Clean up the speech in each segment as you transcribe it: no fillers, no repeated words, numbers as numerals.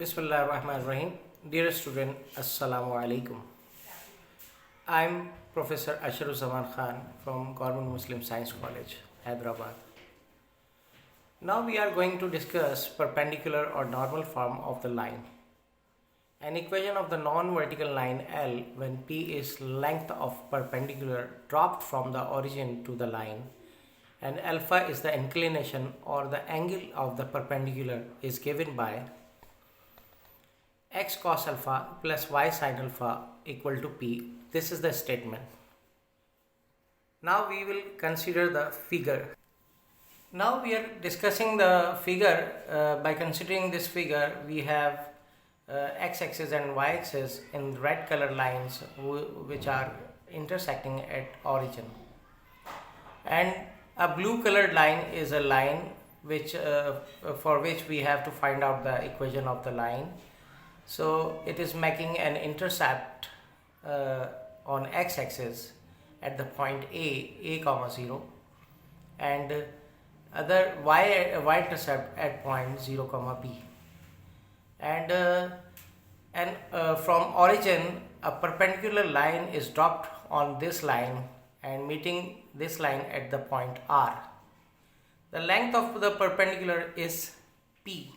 Bismillahirrahmanirrahim. Dear student, Assalamu alaikum. I am Professor Asharuzaman Khan from Government Muslim Science College, Hyderabad. Now we are going to discuss perpendicular or normal form of the line. An equation of the non-vertical line L when P is length of perpendicular dropped from the origin to the line and alpha is the inclination or the angle of the perpendicular is given by x cos alpha plus y sin alpha equal to P. This is the statement. Now we will consider the figure. Now we are discussing the figure. By considering this figure, we have x-axis and y-axis in red color lines which are intersecting at origin, and a blue colored line is a line which for which we have to find out the equation of the line. So it is making an intercept on x-axis at the point a comma 0, and other y-intercept at point 0 comma b, and from origin a perpendicular line is dropped on this line and meeting this line at the point R. The length of the perpendicular is P,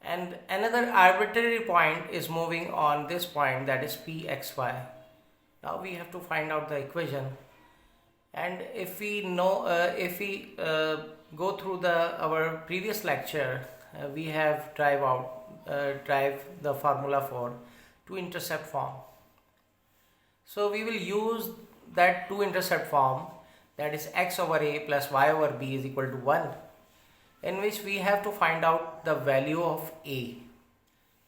and another arbitrary point is moving on this point, that is Pxy. Now we have to find out the equation, and if we know go through our previous lecture, we have drive the formula for two intercept form. So we will use that two intercept form, that is x over a plus y over b is equal to 1, in which we have to find out the value of a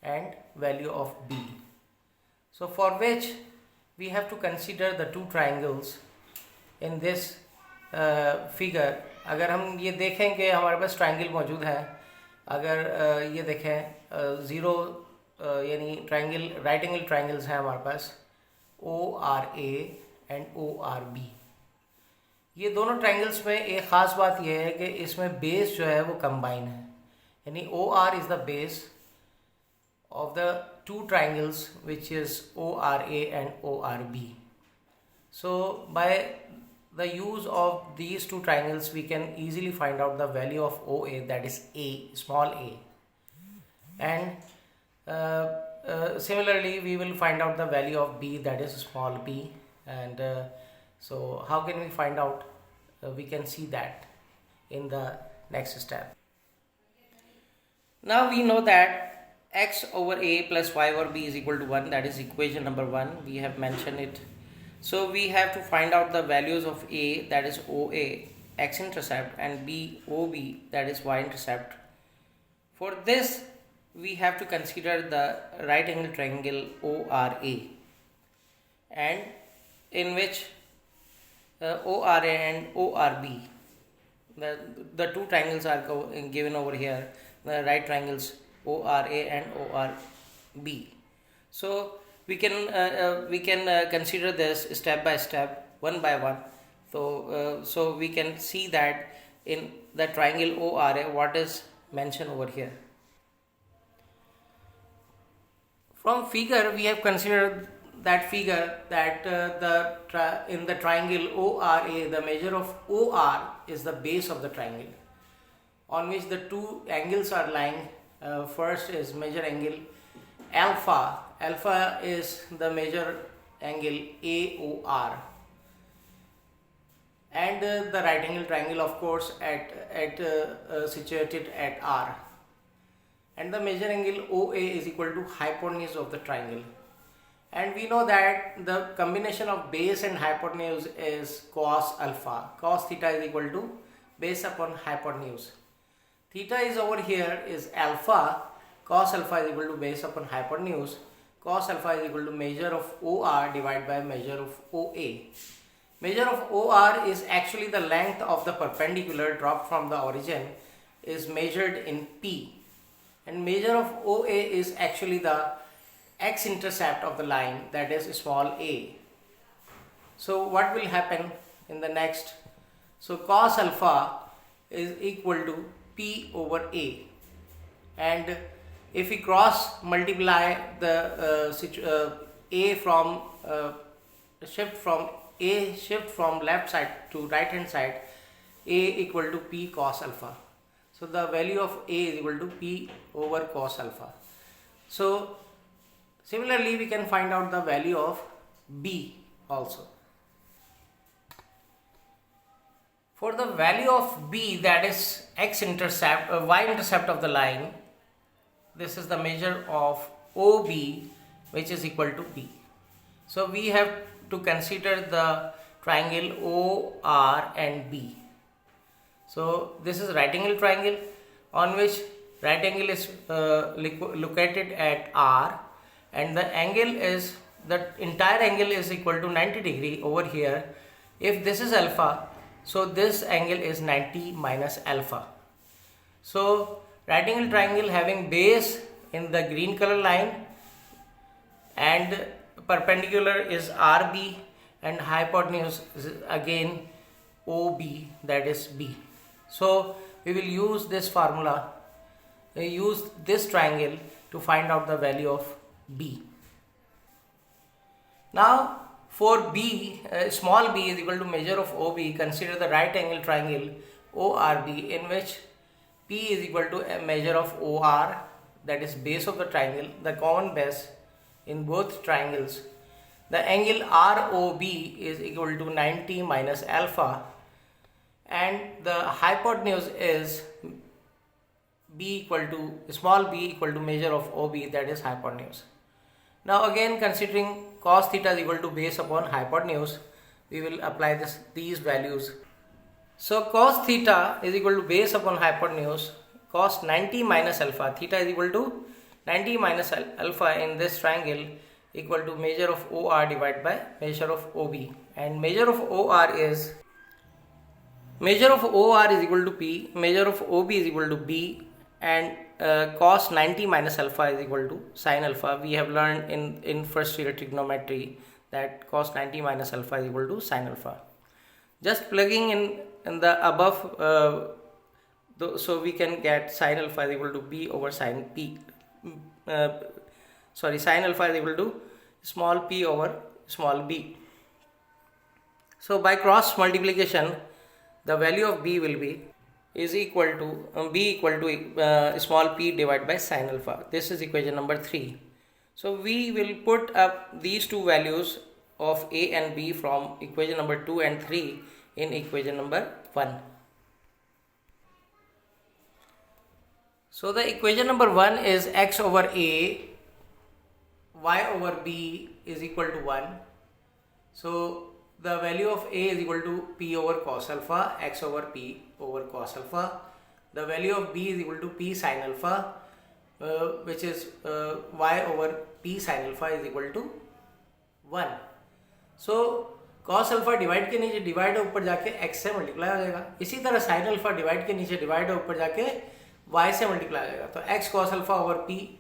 and value of b. So for which we have to consider the two triangles in this figure. अगर हम ये देखें कि हमारे पास triangle मौजूद है, अगर ये देखें ज़ीरो यानी ट्राइंगल राइट एंगल ट्राइंगल्स हैं हमारे पास ORA एंड ORB. ये दोनों ट्राइंगल्स में एक ख़ास बात यह है कि इसमें बेस जो है वो कंबाइन है, यानी OR is the base of the two triangles which is ORA and ORB. So by the use of these two triangles we can easily find out the value of OA, that is A, small a, and similarly we will find out the value of B, that is small b, and so how can we find out? We can see that in the next step. Now we know that x over a plus y over b is equal to 1, that is equation number 1. We have mentioned it. So we have to find out the values of a, that is OA, x-intercept, and b, OB, that is y-intercept. For this we have to consider the right angle triangle ORA, and in which ORA and ORB, the two triangles are given over here, the right triangles ORA and ORB. So we can consider this step by step, one by one. So we can see that in the triangle ORA what is mentioned over here. From figure we have considered that figure that in the triangle ORA the measure of OR is the base of the triangle on which the two angles are lying. First is measure angle alpha. Alpha is the measure angle AOR, and the right angle triangle of course situated at R, and the measure angle OA is equal to hypotenuse of the triangle. And we know that the combination of base and hypotenuse is cos alpha. Cos theta is equal to base upon hypotenuse. Theta is over here is alpha. Cos alpha is equal to base upon hypotenuse. Cos alpha is equal to measure of OR divided by measure of OA. Measure of OR is actually the length of the perpendicular dropped from the origin is measured in P, and measure of OA is actually the x-intercept of the line, that is small a. So what will happen in the next? So cos alpha is equal to P over A, and if we cross multiply the a from shift from left side to right hand side, a equal to p cos alpha. So the value of a is equal to p over cos alpha. So similarly we can find out the value of b also. For the value of b, that is y intercept of the line, this is the measure of OB, which is equal to b. So we have to consider the triangle OR and B. So this is right angle triangle on which right angle is located at R, and the angle is, the entire angle is equal to 90 degree over here. If this is alpha, so this angle is 90 minus alpha. So right angle triangle having base in the green color line and perpendicular is RB and hypotenuse is again OB, that is B. So we will use this formula, we use this triangle to find out the value of B. Now for B, small b is equal to measure of OB, consider the right angle triangle ORB in which P is equal to a measure of OR, that is base of the triangle, the common base in both triangles. The angle ROB is equal to 90 minus alpha, and the hypotenuse is small b equal to measure of OB, that is hypotenuse. Now again, considering cos theta is equal to base upon hypotenuse, we will apply these values. So cos theta is equal to base upon hypotenuse, cos 90 minus alpha, theta is equal to 90 minus alpha in this triangle equal to measure of OR divided by measure of OB, and measure of OR is equal to P, measure of OB is equal to B, and cos 90 minus alpha is equal to sin alpha. We have learned in first year trigonometry that cos 90 minus alpha is equal to sin alpha. Just plugging in the above, so we can get sin alpha is equal to B over sin P. Sin alpha is equal to small p over small b. So by cross multiplication, the value of b will be equal to small p divided by sin alpha. This is equation number 3. So we will put up these two values of a and b from equation number 2 and 3 in equation number 1. So the equation number 1 is x over a, y over b is equal to 1. So the value of a is equal to p over cos alpha, x over p over cos alpha. The value of b is equal to p sin alpha, which is y over p sin alpha is equal to 1. So cos alpha divide के नीचे divide ऊपर जाके x से multiply हो जाएगा. इसी तरह sin alpha divide के नीचे डिवाइड ऊपर जाके y से मल्टीप्लाई हो जाएगा. तो x cos alpha over p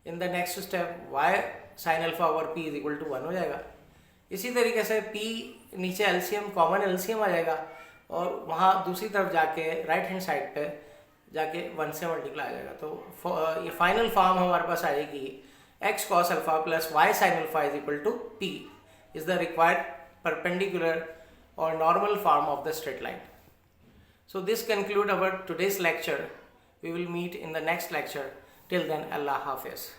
in the next step y sin alpha over p is equal to 1 हो जाएगा. इसी तरीके से p नीचे एलसीएम कॉमन एलसीएम आ जाएगा और वहाँ दूसरी तरफ जाके राइट हैंड साइड पे जाके 1 से मल्टीप्लाई आ जाएगा. तो ये फाइनल फॉर्म हमारे पास आएगी x cos alpha plus y sin alpha is equal to p is the required perpendicular or normal form of the straight line. So this concludes our today's lecture. We will meet in the next lecture. Till then, Allah Hafiz.